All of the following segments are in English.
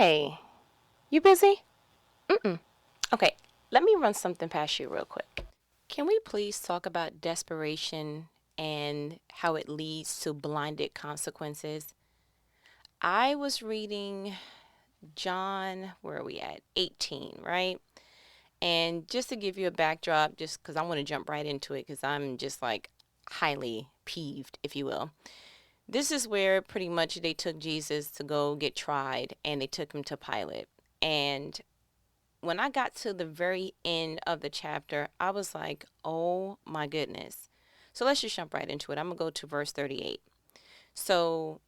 Hey, you busy? Mm-mm. Okay, let me run something past you real quick. Can we please talk about desperation and how it leads to blinded consequences? I was reading John, where are we at? 18, right? And just to give you a backdrop, just because I want to jump right into it, because I'm just like highly peeved, if you will. This is where pretty much they took Jesus to go get tried and they took him to Pilate. And when I got to the very end of the chapter, I was like, oh my goodness. So let's just jump right into it. I'm going to go to verse 38. So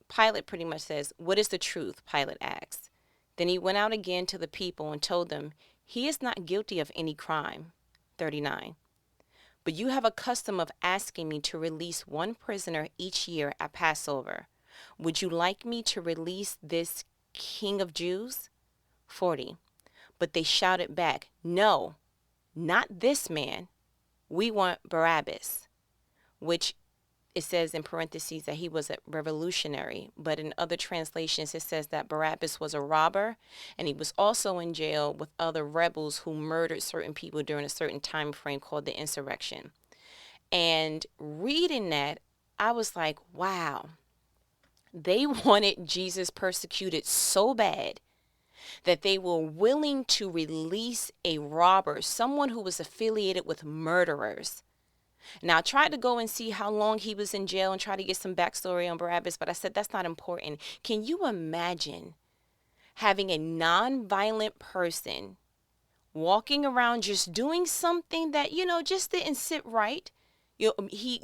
Pilate pretty much says, "What is the truth?" Pilate asks. Then he went out again to the people and told them, "He is not guilty of any crime." 39. "But you have a custom of asking me to release one prisoner each year at Passover. Would you like me to release this King of Jews?" 40. But they shouted back, "No, not this man. We want Barabbas," which it says in parentheses that he was a revolutionary, but in other translations it says that Barabbas was a robber and he was also in jail with other rebels who murdered certain people during a certain time frame called the insurrection. And reading that, I was like, wow, they wanted Jesus persecuted so bad that they were willing to release a robber, someone who was affiliated with murderers. Now, I tried to go and see how long he was in jail and try to get some backstory on Barabbas, but I said that's not important. Can you imagine having a non-violent person walking around just doing something that, just didn't sit right?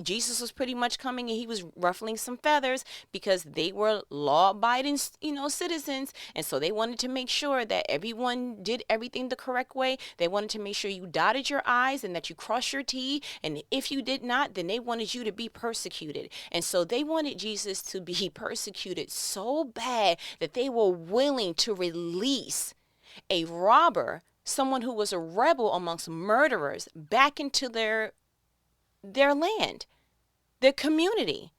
Jesus was pretty much coming and he was ruffling some feathers because they were law-abiding, citizens, and so they wanted to make sure that everyone did everything the correct way. They wanted to make sure you dotted your I's and that you crossed your T, and if you did not, then they wanted you to be persecuted. And so they wanted Jesus to be persecuted so bad that they were willing to release a robber, someone who was a rebel amongst murderers, back into their land, their community.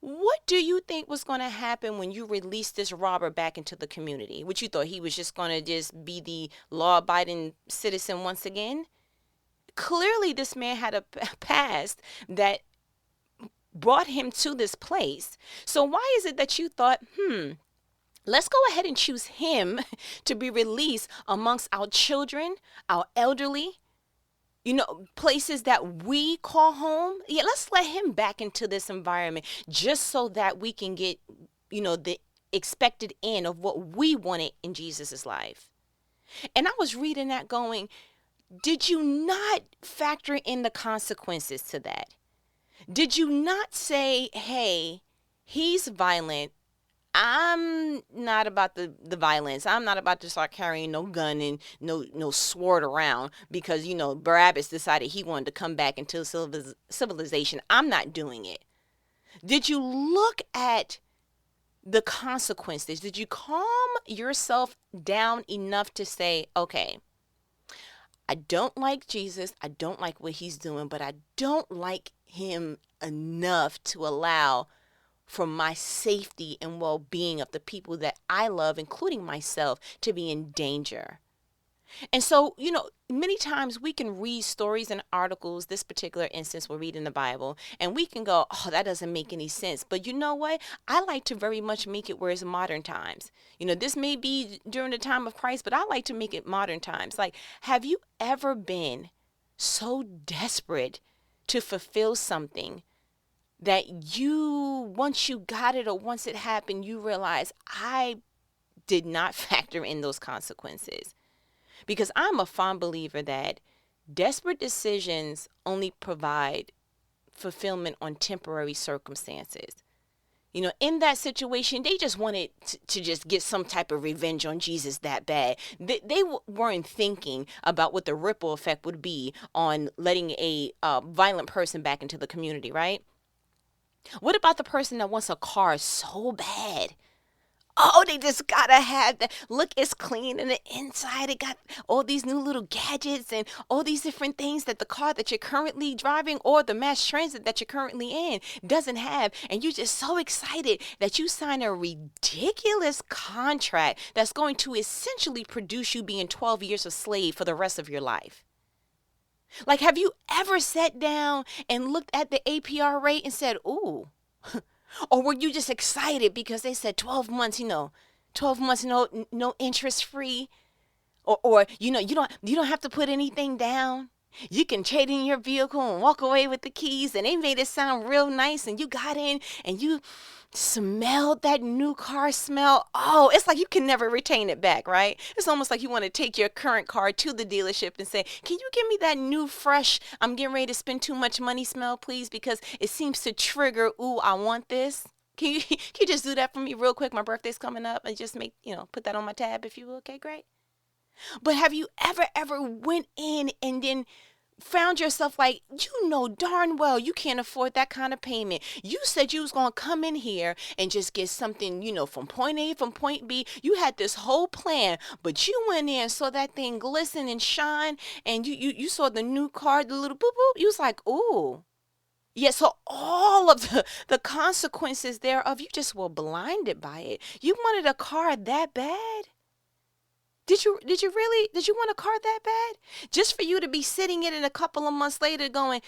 What do you think was going to happen when you released this robber back into the community? What, you thought he was just going to just be the law-abiding citizen once again? Clearly, this man had a past that brought him to this place. So why is it that you thought, let's go ahead and choose him to be released amongst our children, our elderly, places that we call home? Yeah, let's let him back into this environment just so that we can get, the expected end of what we wanted in Jesus's life. And I was reading that going, did you not factor in the consequences to that? Did you not say, hey, he's violent. I'm not about the violence. I'm not about to start carrying no gun and no sword around because, Barabbas decided he wanted to come back into civilization. I'm not doing it. Did you look at the consequences? Did you calm yourself down enough to say, okay, I don't like Jesus. I don't like what he's doing, but I don't like him enough to allow for my safety and well-being of the people that I love, including myself, to be in danger. And so, many times we can read stories and articles. This particular instance, we're reading the Bible, and we can go, oh, that doesn't make any sense. But you know what? I like to very much make it where it's modern times. This may be during the time of Christ, but I like to make it modern times. Like, have you ever been so desperate to fulfill something that once you got it or once it happened, you realize I did not factor in those consequences? Because I'm a fond believer that desperate decisions only provide fulfillment on temporary circumstances. In that situation, they just wanted to just get some type of revenge on Jesus that bad. They weren't thinking about what the ripple effect would be on letting a violent person back into the community, right? What about the person that wants a car so bad? Oh, they just gotta have that. Look, it's clean in the inside. It got all these new little gadgets and all these different things that the car that you're currently driving or the mass transit that you're currently in doesn't have. And you're just so excited that you sign a ridiculous contract that's going to essentially produce you being 12 years a slave for the rest of your life. Like, have you ever sat down and looked at the APR rate and said, ooh, or were you just excited because they said 12 months, 12 months, no interest free, or you don't have to put anything down. You can trade in your vehicle and walk away with the keys, and they made it sound real nice, and you got in and you smelled that new car smell. Oh, it's like you can never retain it back, right? It's almost like you want to take your current car to the dealership and say, can you give me that new fresh, I'm getting ready to spend too much money smell, please, because it seems to trigger, ooh, I want this. Can you just do that for me real quick? My birthday's coming up, and just put that on my tab if you will. Okay, great. But have you ever went in and then found yourself like, darn well you can't afford that kind of payment. You said you was going to come in here and just get something, from point A, from point B. You had this whole plan, but you went in and saw that thing glisten and shine, and you saw the new car, the little boop boop. You was like, ooh. Yeah, so all of the consequences thereof, you just were blinded by it. You wanted a car that bad? Did you want a car that bad? Just for you to be sitting in it a couple of months later going,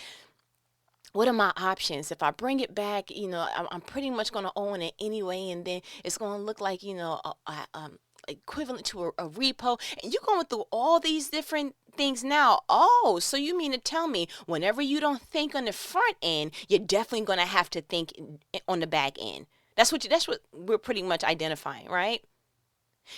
what are my options? If I bring it back, I'm pretty much going to own it anyway, and then it's going to look like, equivalent to a repo. And you're going through all these different things now. Oh, so you mean to tell me whenever you don't think on the front end, you're definitely going to have to think on the back end. That's what we're pretty much identifying, right?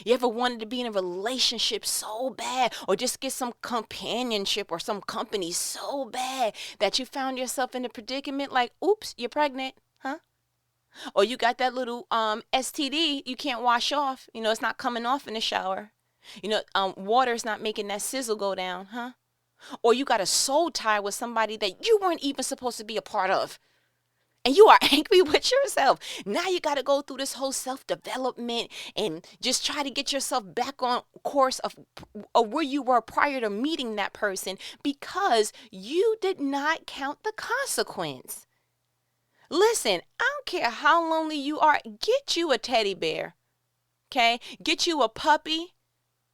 You ever wanted to be in a relationship so bad, or just get some companionship or some company so bad that you found yourself in a predicament like, oops, you're pregnant, huh? Or you got that little STD you can't wash off. It's not coming off in the shower. Water's not making that sizzle go down, huh? Or you got a soul tie with somebody that you weren't even supposed to be a part of, and you are angry with yourself. Now you got to go through this whole self-development and just try to get yourself back on course of where you were prior to meeting that person, because you did not count the consequence. Listen, I don't care how lonely you are. Get you a teddy bear, okay? Get you a puppy.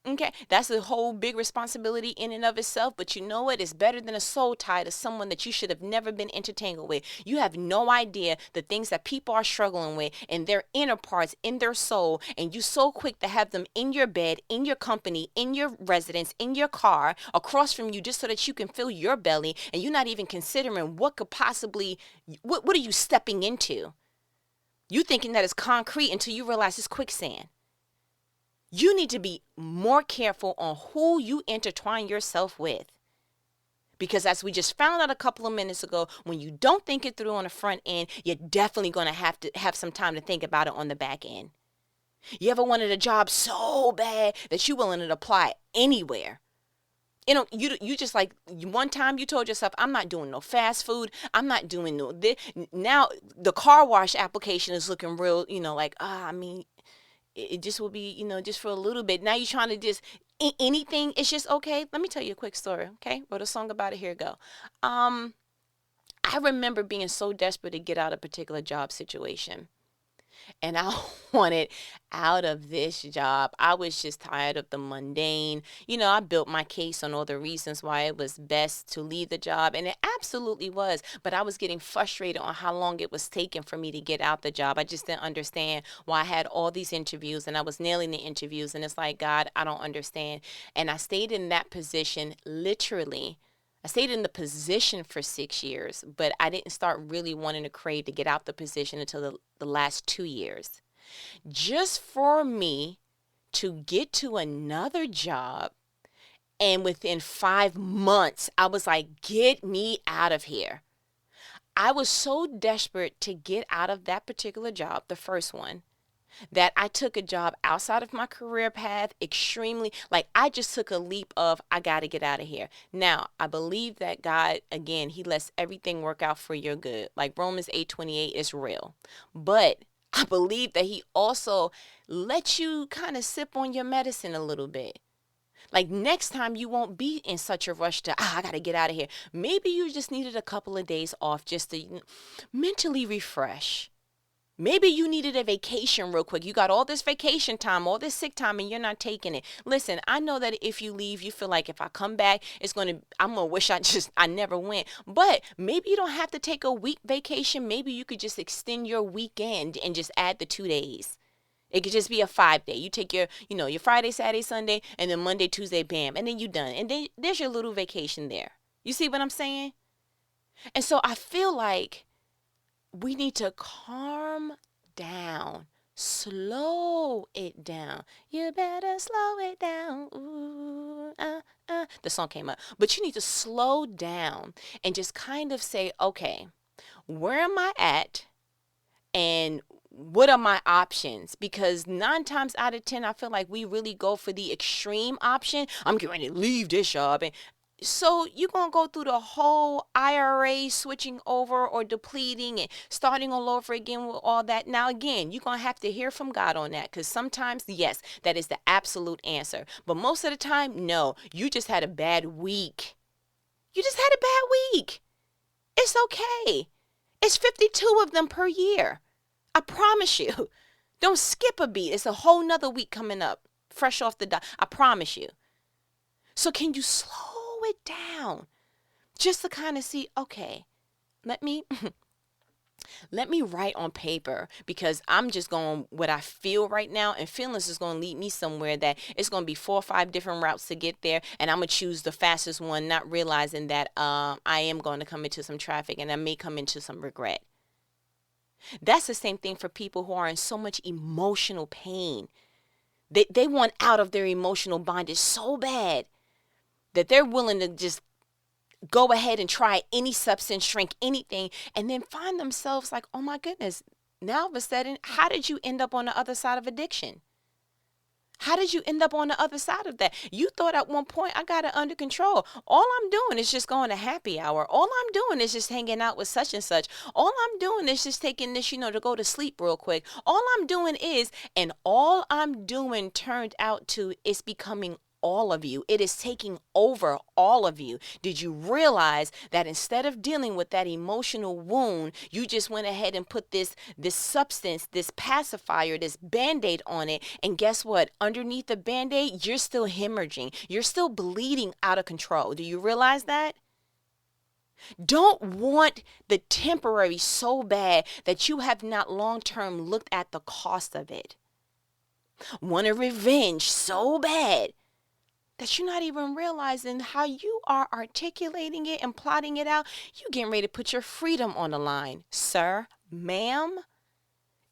Okay, that's a whole big responsibility in and of itself, but you know what? It's better than a soul tie to someone that you should have never been intertangled with. You have no idea the things that people are struggling with in their inner parts, in their soul, and you so quick to have them in your bed, in your company, in your residence, in your car, across from you, just so that you can fill your belly, and you're not even considering what could possibly, what are you stepping into? You thinking that it's concrete until you realize it's quicksand. You need to be more careful on who you intertwine yourself with. Because as we just found out a couple of minutes ago, when you don't think it through on the front end, you're definitely going to have some time to think about it on the back end. You ever wanted a job so bad that you're willing to apply anywhere? You just like, one time you told yourself, I'm not doing no fast food. I'm not doing no this. Now the car wash application is looking real, it just will be, just for a little bit. Now you're trying to just anything. It's just okay. Let me tell you a quick story. Okay. Wrote a song about it. Here we go. I remember being so desperate to get out of a particular job situation. And I wanted out of this job. I was just tired of the mundane. I built my case on all the reasons why it was best to leave the job. And it absolutely was. But I was getting frustrated on how long it was taking for me to get out the job. I just didn't understand why I had all these interviews and I was nailing the interviews. And it's like, God, I don't understand. And I stayed in that position literally. I stayed in the position for 6 years, but I didn't start really wanting to crave to get out the position until the last 2 years. Just for me to get to another job, and within 5 months, I was like, get me out of here. I was so desperate to get out of that particular job, the first one, that I took a job outside of my career path, extremely, like I just took a leap of, I got to get out of here. Now, I believe that God, again, he lets everything work out for your good. Like Romans 8:28 is real. But I believe that he also lets you kind of sip on your medicine a little bit. Like next time you won't be in such a rush to, I got to get out of here. Maybe you just needed a couple of days off just to mentally refresh. Maybe you needed a vacation real quick. You got all this vacation time, all this sick time, and you're not taking it. Listen, I know that if you leave, you feel like if I come back, I'm going to wish I never went. But maybe you don't have to take a week vacation. Maybe you could just extend your weekend and just add the 2 days. It could just be a 5-day. You take your Friday, Saturday, Sunday, and then Monday, Tuesday, bam, and then you're done. And then there's your little vacation there. You see what I'm saying? And so I feel like we need to calm down, slow it down. You better slow it down. Ooh, The song came up. But you need to slow down and just kind of say, okay, where am I at? And what are my options? Because 9 times out of 10, I feel like we really go for the extreme option. I'm getting ready to leave this job. And so you're going to go through the whole IRA switching over or depleting and starting all over again with all that. Now, again, you're going to have to hear from God on that, because sometimes, yes, that is the absolute answer. But most of the time, no, you just had a bad week. You just had a bad week. It's okay. It's 52 of them per year. I promise you. Don't skip a beat. It's a whole nother week coming up, fresh off the dot. I promise you. So can you slow it down just to kind of see, okay, let me write on paper, because I'm just going what I feel right now, and feelings is going to lead me somewhere that it's going to be 4 or 5 different routes to get there, and I'm going to choose the fastest one, not realizing that I am going to come into some traffic and I may come into some regret. That's the same thing for people who are in so much emotional pain. They want out of their emotional bondage so bad that they're willing to just go ahead and try any substance, drink anything, and then find themselves like, oh my goodness, now all of a sudden, how did you end up on the other side of addiction? How did you end up on the other side of that? You thought at one point, I got it under control. All I'm doing is just going to happy hour. All I'm doing is just hanging out with such and such. All I'm doing is just taking this, to go to sleep real quick. All I'm doing turned out to is becoming all of you. It is taking over all of you. Did you realize that instead of dealing with that emotional wound, you just went ahead and put this substance, this pacifier, this Band-Aid on it, and guess what? Underneath the Band-Aid, you're still hemorrhaging. You're still bleeding out of control. Do you realize that? Don't want the temporary so bad that you have not long-term looked at the cost of it. Want a revenge so bad that you're not even realizing how you are articulating it and plotting it out. You getting ready to put your freedom on the line. Sir, ma'am,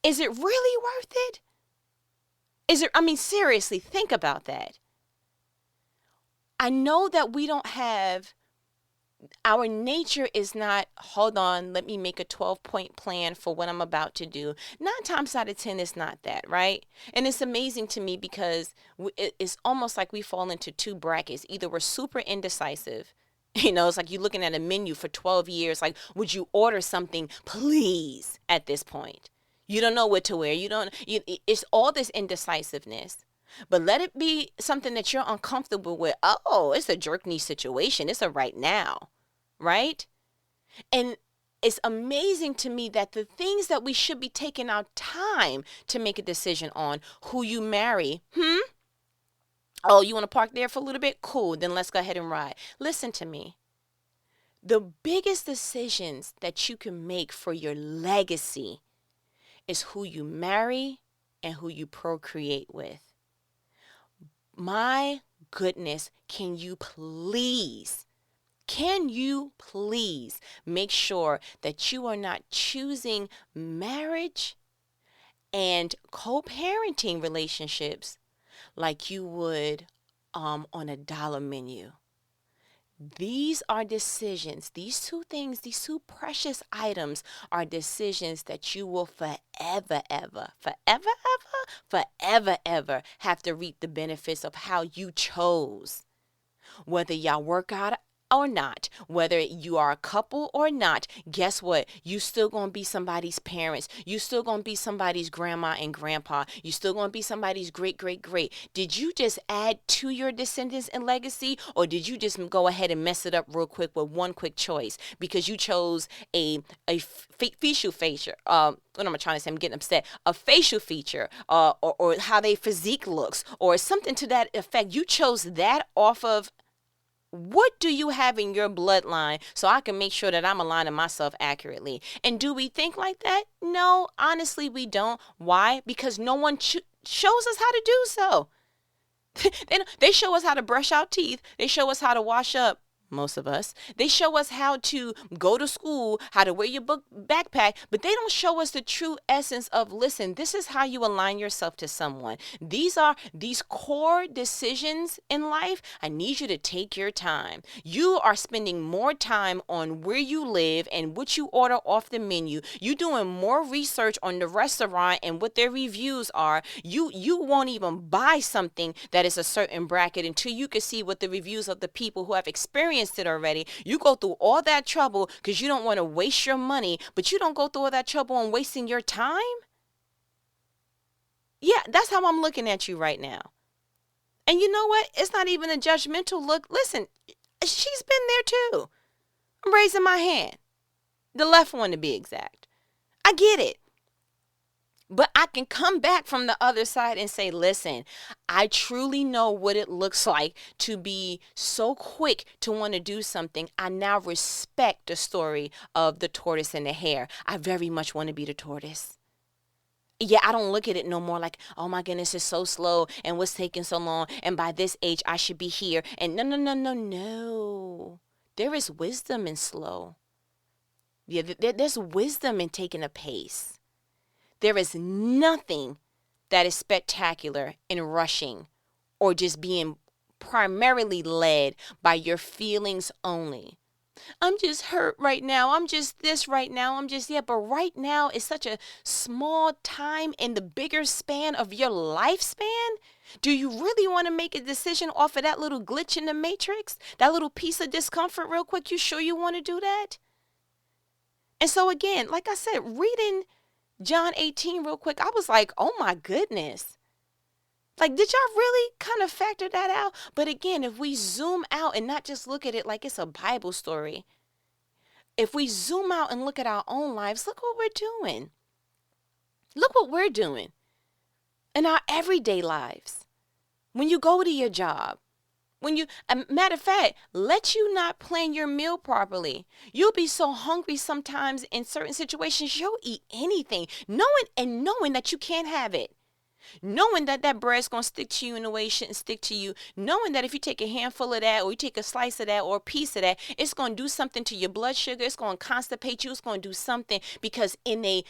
is it really worth it? Seriously, think about that. I know that we don't have, our nature is not, hold on, let me make a 12-point plan for what I'm about to do. 9 times out of 10, it's not that, right? And it's amazing to me because it's almost like we fall into 2 brackets. Either we're super indecisive. It's like you're looking at a menu for 12 years. Like, would you order something, please, at this point? You don't know what to wear. It's all this indecisiveness. But let it be something that you're uncomfortable with. Oh, it's a jerk knee situation. It's a right now, right? And it's amazing to me that the things that we should be taking our time to make a decision on, who you marry, oh, you want to park there for a little bit? Cool, then let's go ahead and ride. Listen to me. The biggest decisions that you can make for your legacy is who you marry and who you procreate with. My goodness, can you please make sure that you are not choosing marriage and co-parenting relationships like you would on a dollar menu? These are decisions. These 2 things, these 2 precious items are decisions that you will forever, ever have to reap the benefits of how you chose. Whether y'all work out or not, whether you are a couple or not, guess what? You still gonna be somebody's parents. You still gonna be somebody's grandma and grandpa. You still gonna be somebody's great great great. Did you just add to your descendants and legacy, or did you just go ahead and mess it up real quick with one quick choice because you chose a facial feature? What am I trying to say? I'm getting upset. A facial feature, or how they physique looks, or something to that effect. You chose that off of what do you have in your bloodline so I can make sure that I'm aligning myself accurately? And do we think like that? No, honestly, we don't. Why? Because no one shows us how to do so. They show us how to brush our teeth. They show us how to wash up. Most of us. They show us how to go to school, how to wear your book backpack, but they don't show us the true essence of, listen, this is how you align yourself to someone. These are these core decisions in life. I need you to take your time. You are spending more time on where you live and what you order off the menu. You doing more research on the restaurant and what their reviews are. You won't even buy something that is a certain bracket until you can see what the reviews of the people who have experienced it already. You go through all that trouble because you don't want to waste your money, but you don't go through all that trouble on wasting your time. Yeah, that's how I'm looking at you right now. And you know what? It's not even a judgmental look. Listen, she's been there too. I'm raising my hand. The left one to be exact. I get it. But I can come back from the other side and say, listen, I truly know what it looks like to be so quick to want to do something. I now respect the story of the tortoise and the hare. I very much want to be the tortoise. Yeah, I don't look at it no more like, oh my goodness, it's so slow and what's taking so long. And by this age, I should be here. And no, no, no, no, no. There is wisdom in slow. Yeah, there's wisdom in taking a pace. There is nothing that is spectacular in rushing or just being primarily led by your feelings only. I'm just hurt right now. I'm just this right now. But right now is such a small time in the bigger span of your lifespan. Do you really want to make a decision off of that little glitch in the matrix? That little piece of discomfort real quick? You sure you want to do that? And so again, like I said, reading John 18 real quick, I was like, oh my goodness. Like, did y'all really kind of factor that out? But again, if we zoom out and not just look at it like it's a Bible story, if we zoom out and look at our own lives, look what we're doing. Look what we're doing in our everyday lives. When you go to your job, matter of fact, let you not plan your meal properly. You'll be so hungry sometimes in certain situations, you'll eat anything, knowing that you can't have it. Knowing that that bread's going to stick to you in a way it shouldn't stick to you. Knowing that if you take a handful of that or you take a slice of that or a piece of that, it's going to do something to your blood sugar. It's going to constipate you. It's going to do something because in a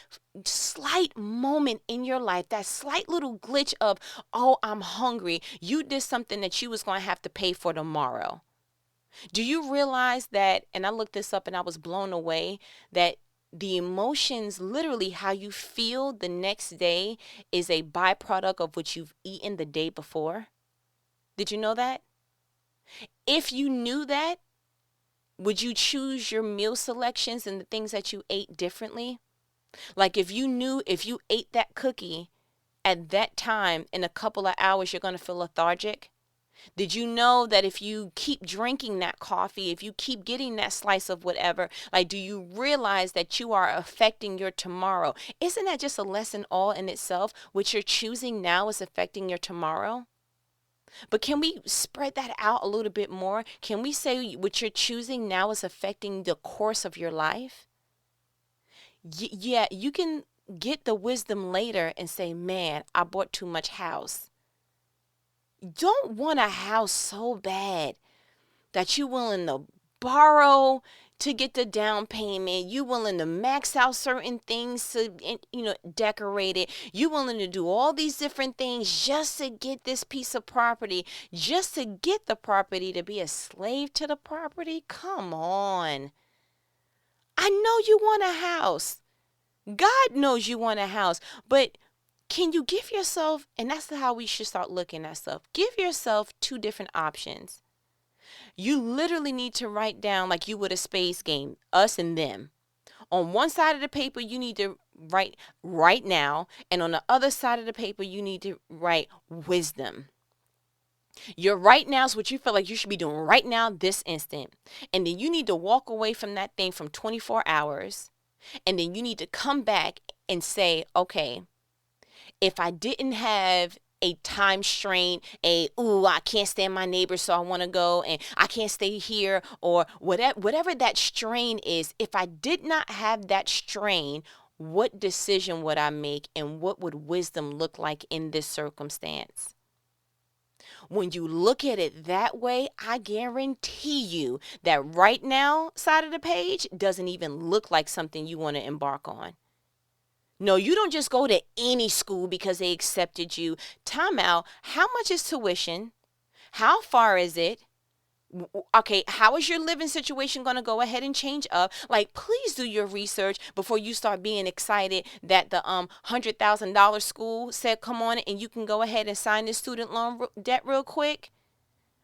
slight moment in your life, that slight little glitch of, oh, I'm hungry, you did something that you was going to have to pay for tomorrow. Do you realize that, and I looked this up and I was blown away, that the emotions, literally how you feel the next day, is a byproduct of what you've eaten the day before? Did you know that? If you knew that, would you choose your meal selections and the things that you ate differently? Like if you knew if you ate that cookie at that time, in a couple of hours, you're going to feel lethargic? Did you know that if you keep drinking that coffee, if you keep getting that slice of whatever, like, do you realize that you are affecting your tomorrow? Isn't that just a lesson all in itself? What you're choosing now is affecting your tomorrow. But can we spread that out a little bit more? Can we say what you're choosing now is affecting the course of your life? Yeah, you can get the wisdom later and say, man, I bought too much house. Don't want a house so bad that you're willing to borrow to get the down payment. You're willing to max out certain things to, decorate it. You're willing to do all these different things just to get this piece of property, just to get the property, to be a slave to the property. Come on. I know you want a house. God knows you want a house, but can you give yourself, and that's how we should start looking at stuff, give yourself two different options. You literally need to write down like you would a space game, us and them. On one side of the paper, you need to write right now, and on the other side of the paper, you need to write wisdom. Your right now is what you feel like you should be doing right now, this instant. And then you need to walk away from that thing from 24 hours. And then you need to come back and say, okay, if I didn't have a time strain, I can't stand my neighbor, so I want to go, and I can't stay here, or whatever that strain is, if I did not have that strain, what decision would I make, and what would wisdom look like in this circumstance? When you look at it that way, I guarantee you that right now side of the page doesn't even look like something you want to embark on. No, you don't just go to any school because they accepted you. Time out. How much is tuition? How far is it? Okay, how is your living situation going to go ahead and change up? Like, please do your research before you start being excited that the $100,000 school said come on and you can go ahead and sign this student loan debt real quick.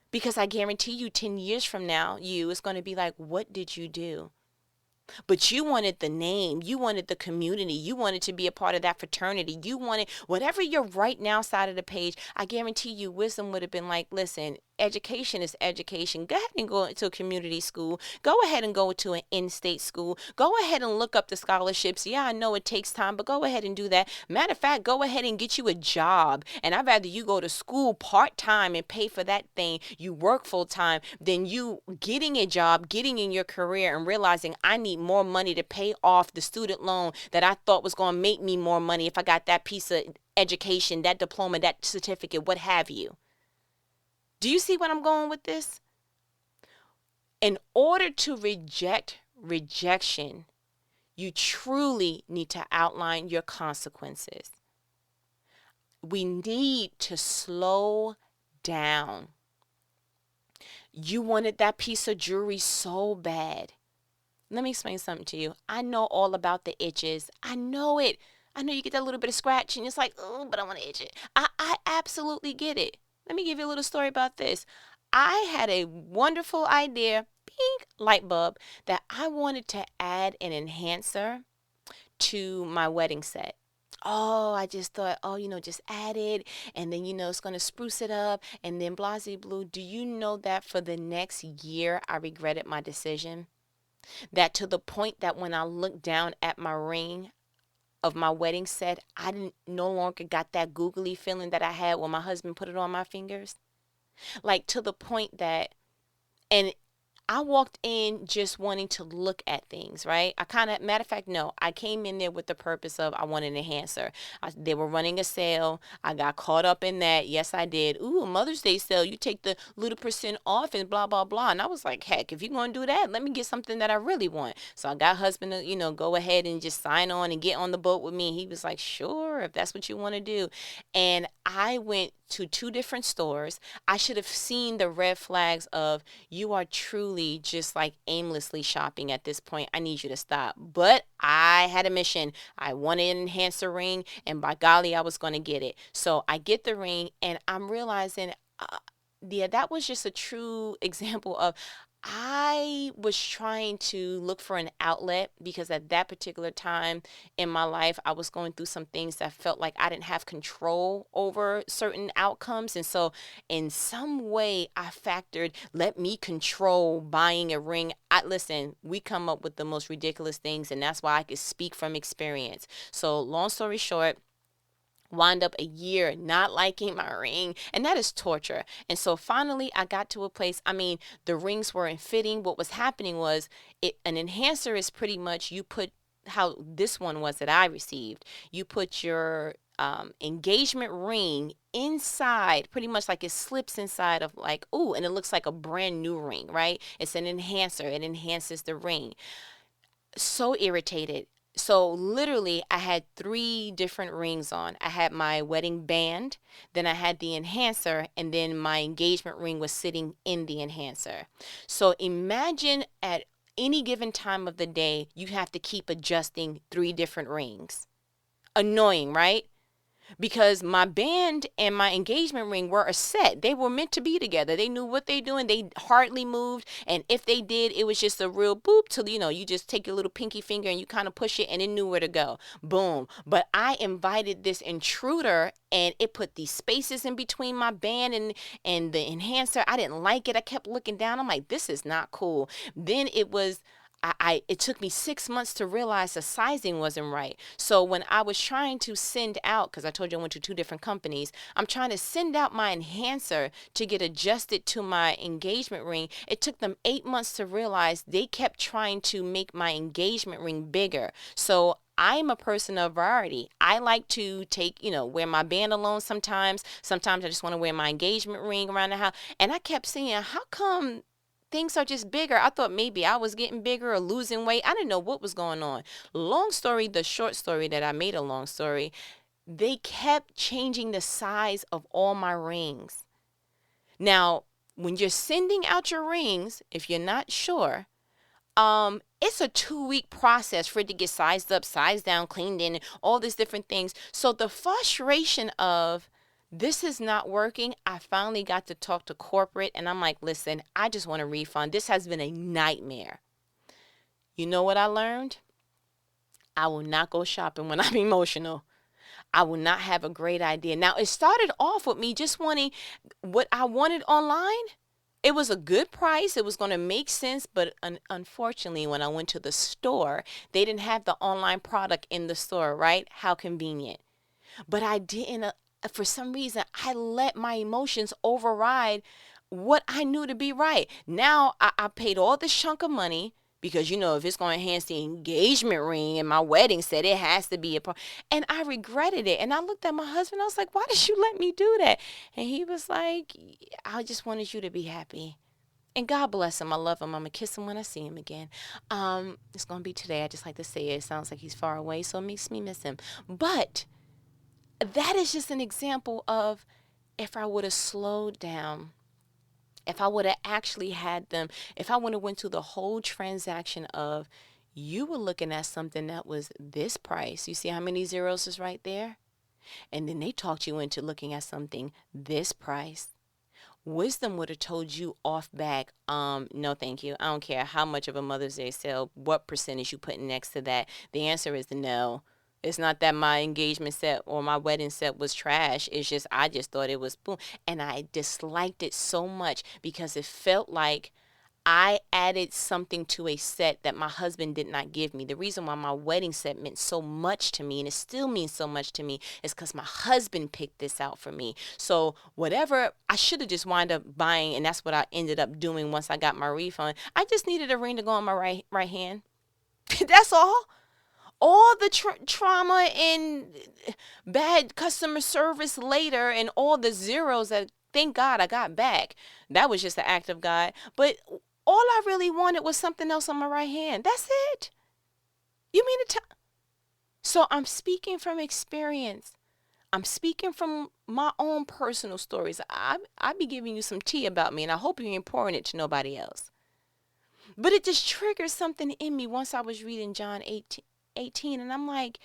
Because I guarantee you 10 years from now, it's going to be like, what did you do? But you wanted the name, you wanted the community, you wanted to be a part of that fraternity, you wanted whatever your right now side of the page. I guarantee you wisdom would have been like, listen, education is education. Go ahead and go into a community school. Go ahead and go to an in-state school. Go ahead and look up the scholarships. Yeah, I know it takes time, but go ahead and do that. Matter of fact, go ahead and get you a job. And I'd rather you go to school part-time and pay for that thing. You work full-time than you getting a job, getting in your career and realizing I need more money to pay off the student loan that I thought was going to make me more money if I got that piece of education, that diploma, that certificate, what have you. Do you see what I'm going with this? In order to reject rejection, you truly need to outline your consequences. We need to slow down. You wanted that piece of jewelry so bad. Let me explain something to you. I know all about the itches. I know it. I know you get that little bit of scratch and it's like, oh, but I want to itch it. I absolutely get it. Let me give you a little story about this. I had a wonderful idea, pink light bulb, that I wanted to add an enhancer to my wedding set. Oh, I just thought, just add it and then, it's going to spruce it up and then blasey blue. Do you know that for the next year, I regretted my decision? That to the point that when I looked down at my ring of my wedding set, I didn't no longer got that googly feeling that I had when my husband put it on my fingers. Like to the point that, and I walked in just wanting to look at things, right? Matter of fact, no, I came in there with the purpose of I want an enhancer. They were running a sale. I got caught up in that. Yes, I did. Ooh, Mother's Day sale. You take the little percent off and blah, blah, blah. And I was like, heck, if you're going to do that, let me get something that I really want. So I got husband to, go ahead and just sign on and get on the boat with me. He was like, sure, if that's what you want to do. And I went to 2 different stores. I should have seen the red flags of you are truly just like aimlessly shopping at this point. I need you to stop. But I had a mission. I wanted an enhancer ring and by golly, I was going to get it. So I get the ring and I'm realizing, that was just a true example of I was trying to look for an outlet because at that particular time in my life, I was going through some things that felt like I didn't have control over certain outcomes. And so in some way I factored, let me control buying a ring. Listen, we come up with the most ridiculous things and that's why I could speak from experience. So long story short, wind up a year not liking my ring, and that is torture. And so finally I got to a place, the rings weren't fitting. What was happening was an enhancer is pretty much you put how this one was that I received. You put your engagement ring inside, pretty much like it slips inside of like, ooh, and it looks like a brand new ring, right? It's an enhancer. It enhances the ring. So irritated. So literally I had 3 different rings on. I had my wedding band, then I had the enhancer, and then my engagement ring was sitting in the enhancer. So imagine at any given time of the day, you have to keep adjusting 3 different rings. Annoying, right? because my band and my engagement ring were a set. They were meant to be together. They knew what they doing. They hardly moved. And if they did, it was just a real boop till, you just take your little pinky finger and you kind of push it and it knew where to go. Boom. But I invited this intruder and it put these spaces in between my band and the enhancer. I didn't like it. I kept looking down. I'm like, this is not cool. Then it took me 6 months to realize the sizing wasn't right. So when I was trying to send out, because I told you I went to 2 different companies, I'm trying to send out my enhancer to get adjusted to my engagement ring. It took them 8 months to realize they kept trying to make my engagement ring bigger. So I'm a person of variety. I like to wear my band alone sometimes. Sometimes I just want to wear my engagement ring around the house. And I kept saying, how come things are just bigger? I thought maybe I was getting bigger or losing weight. I didn't know what was going on. Long story, the short story that I made a long story, they kept changing the size of all my rings. Now, when you're sending out your rings, if you're not sure, it's a 2-week process for it to get sized up, sized down, cleaned in, all these different things. So the frustration of this is not working, I finally got to talk to corporate and I'm like, listen, I just want a refund. This has been a nightmare. You know what I learned? I will not go shopping when I'm emotional. I will not have a great idea. Now, it started off with me just wanting what I wanted online. It was a good price. It was going to make sense. But unfortunately, when I went to the store, they didn't have the online product in the store, right? How convenient. But I didn't, for some reason, I let my emotions override what I knew to be right. Now, I paid all this chunk of money because, if it's going to enhance the engagement ring and my wedding set, it has to be a part. And I regretted it. And I looked at my husband. I was like, why did you let me do that? And he was like, I just wanted you to be happy. And God bless him. I love him. I'm going to kiss him when I see him again. It's going to be today. I just like to say it. It sounds like he's far away, so it makes me miss him. But that is just an example of if I would have slowed down, if I would have actually had them, if I would have went through the whole transaction of you were looking at something that was this price. You see how many zeros is right there? And then they talked you into looking at something this price. Wisdom would have told you off back, no, thank you. I don't care how much of a Mother's Day sale, what percentage you put next to that. The answer is no. It's not that my engagement set or my wedding set was trash. It's just, I just thought it was boom. And I disliked it so much because it felt like I added something to a set that my husband did not give me. The reason why my wedding set meant so much to me, and it still means so much to me, is because my husband picked this out for me. So whatever, I should have just wound up buying, and that's what I ended up doing once I got my refund. I just needed a ring to go on my right hand. That's all. All the trauma and bad customer service later and all the zeros that thank God I got back. That was just an act of God. But all I really wanted was something else on my right hand. That's it. You mean to tell? So I'm speaking from experience. I'm speaking from my own personal stories. I be giving you some tea about me, and I hope you ain't pouring it to nobody else. But it just triggered something in me once I was reading John 18, and I'm like,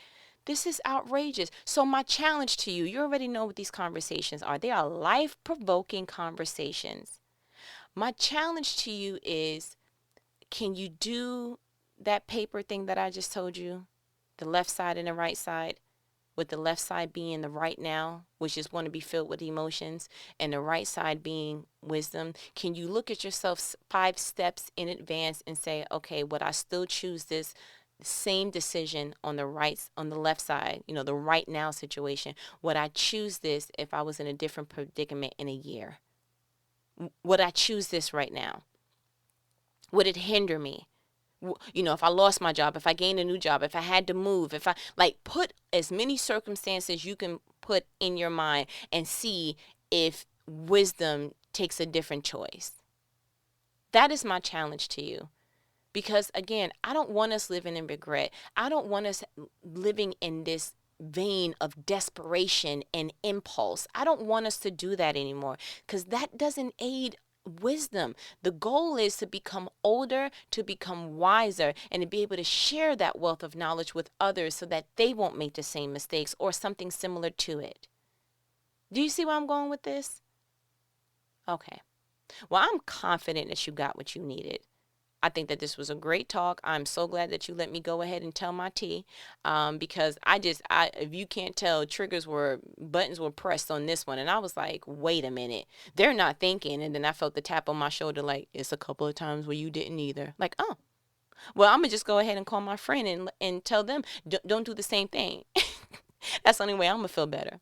this is outrageous. So my challenge to you, you already know what these conversations are. They are life-provoking conversations. My challenge to you is, can you do that paper thing that I just told you? The left side and the right side, with the left side being the right now, which is want to be filled with emotions, and the right side being wisdom. Can you look at yourself 5 steps in advance and say, okay, would I still choose this same decision on the left side, the right now situation? Would I choose this if I was in a different predicament in a year? Would I choose this right now? Would it hinder me? If I lost my job, if I gained a new job, if I had to move, if I put as many circumstances you can put in your mind and see if wisdom takes a different choice. That is my challenge to you. Because again, I don't want us living in regret. I don't want us living in this vein of desperation and impulse. I don't want us to do that anymore, because that doesn't aid wisdom. The goal is to become older, to become wiser, and to be able to share that wealth of knowledge with others so that they won't make the same mistakes or something similar to it. Do you see where I'm going with this? Okay. Well, I'm confident that you got what you needed. I think that this was a great talk. I'm so glad that you let me go ahead and tell my tea, because if you can't tell, buttons were pressed on this one, and I was like, wait a minute, they're not thinking. And then I felt the tap on my shoulder, like it's a couple of times where you didn't either. Like, oh, well, I'm gonna just go ahead and call my friend and tell them don't do the same thing. That's the only way I'm gonna feel better.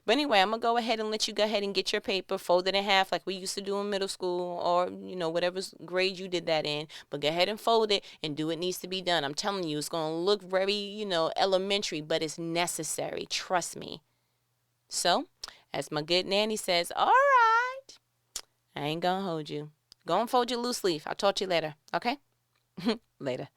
But anyway, I'm going to go ahead and let you go ahead and get your paper, fold it in half like we used to do in middle school, or, whatever grade you did that in. But go ahead and fold it and do what needs to be done. I'm telling you, it's going to look very, elementary, but it's necessary. Trust me. So, as my good nanny says, all right, I ain't going to hold you. Go and fold your loose leaf. I'll talk to you later. Okay? Later.